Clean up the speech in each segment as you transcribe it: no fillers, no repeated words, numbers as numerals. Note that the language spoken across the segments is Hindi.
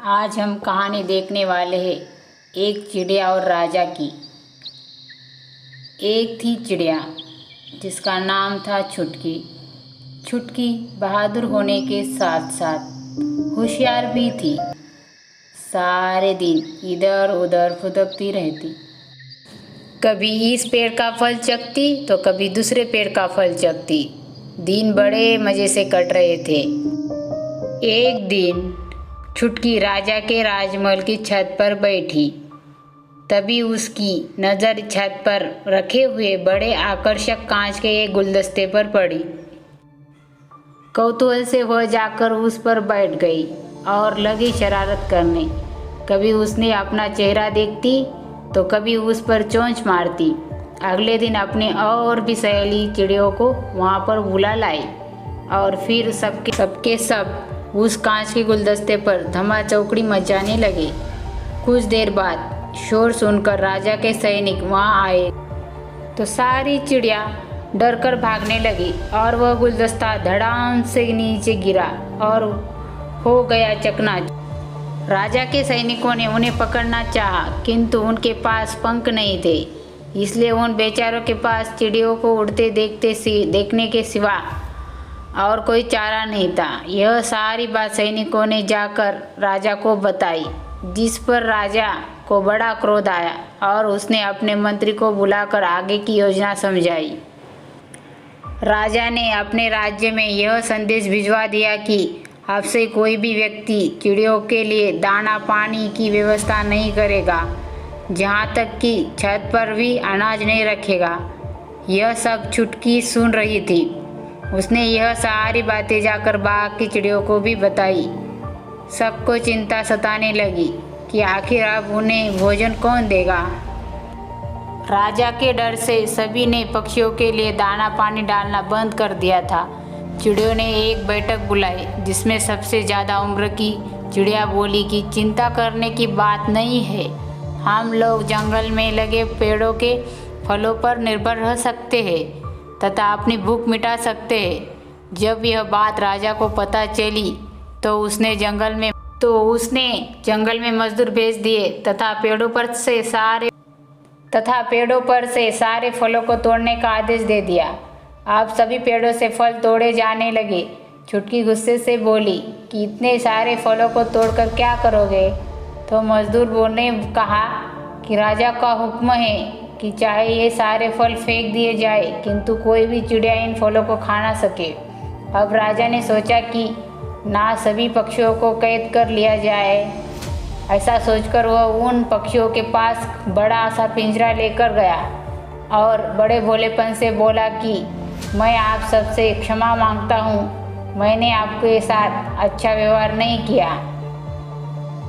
आज हम कहानी देखने वाले हैं एक चिड़िया और राजा की। एक थी चिड़िया जिसका नाम था छुटकी। छुटकी बहादुर होने के साथ साथ होशियार भी थी। सारे दिन इधर उधर फुदकती रहती। कभी इस पेड़ का फल चखती तो कभी दूसरे पेड़ का फल चखती। दिन बड़े मज़े से कट रहे थे। एक दिन छुटकी राजा के राजमहल की छत पर बैठी। तभी उसकी नज़र छत पर रखे हुए बड़े आकर्षक कांच के एक गुलदस्ते पर पड़ी। कौतूहल से वह जाकर उस पर बैठ गई और लगी शरारत करने। कभी उसने अपना चेहरा देखती तो कभी उस पर चोंच मारती। अगले दिन अपने और भी सहेली चिड़ियों को वहाँ पर बुला लाई और फिर सबके सब उस कांच के गुलदस्ते पर धमाचौकड़ी मचाने लगे। कुछ देर बाद शोर सुनकर राजा के सैनिक वहाँ आए तो सारी चिड़िया डरकर भागने लगी और वह गुलदस्ता धड़ाम से नीचे गिरा और हो गया चकनाचूर। राजा के सैनिकों ने उन्हें पकड़ना चाहा किंतु उनके पास पंख नहीं थे, इसलिए उन बेचारों के पास चिड़ियों को उड़ते देखने के सिवा और कोई चारा नहीं था। यह सारी बात सैनिकों ने जाकर राजा को बताई, जिस पर राजा को बड़ा क्रोध आया और उसने अपने मंत्री को बुलाकर आगे की योजना समझाई। राजा ने अपने राज्य में यह संदेश भिजवा दिया कि अब से कोई भी व्यक्ति चिड़ियों के लिए दाना पानी की व्यवस्था नहीं करेगा, जहाँ तक कि छत पर भी अनाज नहीं रखेगा। यह सब छुटकी सुन रही थी। उसने यह सारी बातें जाकर बाग की चिड़ियों को भी बताई। सबको चिंता सताने लगी कि आखिर अब उन्हें भोजन कौन देगा। राजा के डर से सभी ने पक्षियों के लिए दाना पानी डालना बंद कर दिया था। चिड़ियों ने एक बैठक बुलाई जिसमें सबसे ज़्यादा उम्र की चिड़िया बोली कि चिंता करने की बात नहीं है, हम लोग जंगल में लगे पेड़ों के फलों पर निर्भर रह सकते हैं तथा अपनी भूख मिटा सकते हैं। जब यह बात राजा को पता चली तो उसने जंगल में मजदूर भेज दिए तथा पेड़ों पर से सारे फलों को तोड़ने का आदेश दे दिया। अब सभी पेड़ों से फल तोड़े जाने लगे। छुटकी गुस्से से बोली कि इतने सारे फलों को तोड़कर क्या करोगे? तो मजदूर ने कहा कि राजा का हुक्म है कि चाहे ये सारे फल फेंक दिए जाए किंतु कोई भी चिड़िया इन फलों को खा ना सके। अब राजा ने सोचा कि ना सभी पक्षियों को कैद कर लिया जाए। ऐसा सोचकर वह उन पक्षियों के पास बड़ा सा पिंजरा लेकर गया और बड़े भोलेपन से बोला कि मैं आप सबसे क्षमा मांगता हूँ, मैंने आपके साथ अच्छा व्यवहार नहीं किया।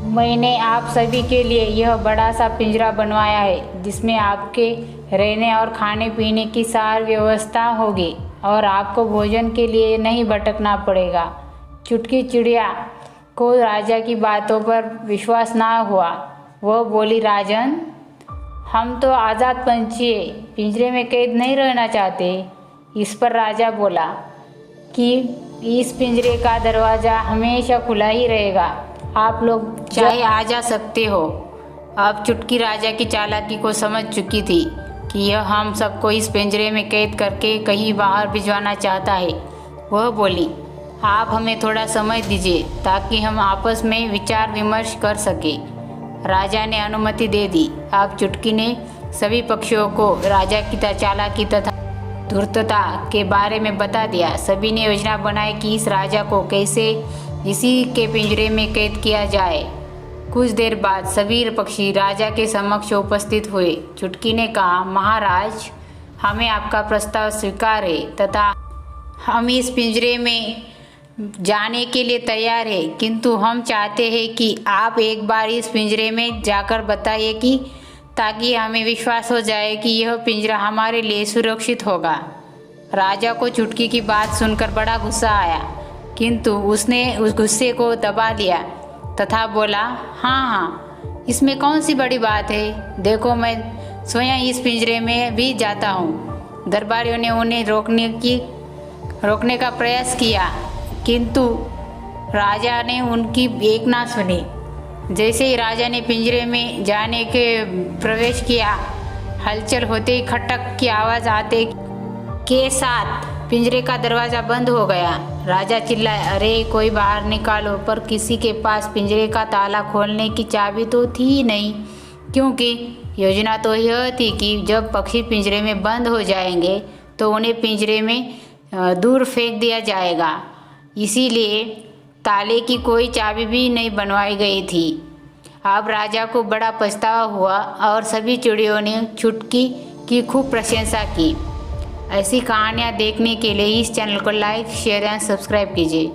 मैंने आप सभी के लिए यह बड़ा सा पिंजरा बनवाया है जिसमें आपके रहने और खाने पीने की सारी व्यवस्था होगी और आपको भोजन के लिए नहीं भटकना पड़ेगा। छुटकी चिड़िया को राजा की बातों पर विश्वास ना हुआ। वह बोली, राजन, हम तो आज़ाद पंछी हैं, पिंजरे में कैद नहीं रहना चाहते। इस पर राजा बोला कि इस पिंजरे का दरवाज़ा हमेशा खुला ही रहेगा, आप लोग चाहे आ जा सकते हो। अब छुटकी राजा की चालाकी को समझ चुकी थी कि यह हम सबको इस पिंजरे में कैद करके कहीं बाहर भिजवाना चाहता है। वह बोली, आप हमें थोड़ा समय दीजिए ताकि हम आपस में विचार विमर्श कर सके। राजा ने अनुमति दे दी। अब छुटकी ने सभी पक्षियों को राजा की चालाकी तथा धूर्तता के बारे में बता दिया। सभी ने योजना बनाई कि इस राजा को कैसे इसी के पिंजरे में कैद किया जाए। कुछ देर बाद सभी पक्षी राजा के समक्ष उपस्थित हुए। छुटकी ने कहा, महाराज, हमें आपका प्रस्ताव स्वीकार है तथा हम इस पिंजरे में जाने के लिए तैयार है, किंतु हम चाहते हैं कि आप एक बार इस पिंजरे में जाकर बताइए कि ताकि हमें विश्वास हो जाए कि यह पिंजरा हमारे लिए सुरक्षित होगा। राजा को छुटकी की बात सुनकर बड़ा गुस्सा आया, किंतु उसने उस गुस्से को दबा लिया तथा बोला, हाँ, इसमें कौन सी बड़ी बात है, देखो मैं स्वयं इस पिंजरे में भी जाता हूँ। दरबारियों ने उन्हें रोकने का प्रयास किया, किंतु राजा ने उनकी एक ना सुनी। जैसे ही राजा ने पिंजरे में जाने के प्रवेश किया, हलचल होते ही खटक की आवाज़ आते के साथ पिंजरे का दरवाज़ा बंद हो गया। राजा चिल्लाए, अरे कोई बाहर निकालो, पर किसी के पास पिंजरे का ताला खोलने की चाबी तो थी ही नहीं, क्योंकि योजना तो यह थी कि जब पक्षी पिंजरे में बंद हो जाएंगे तो उन्हें पिंजरे में दूर फेंक दिया जाएगा। इसीलिए ताले की कोई चाबी भी नहीं बनवाई गई थी। अब राजा को बड़ा पछतावा हुआ और सभी चिड़ियों ने छुटकी की खूब प्रशंसा की। ऐसी कहानियाँ देखने के लिए इस चैनल को लाइक, शेयर एंड सब्सक्राइब कीजिए।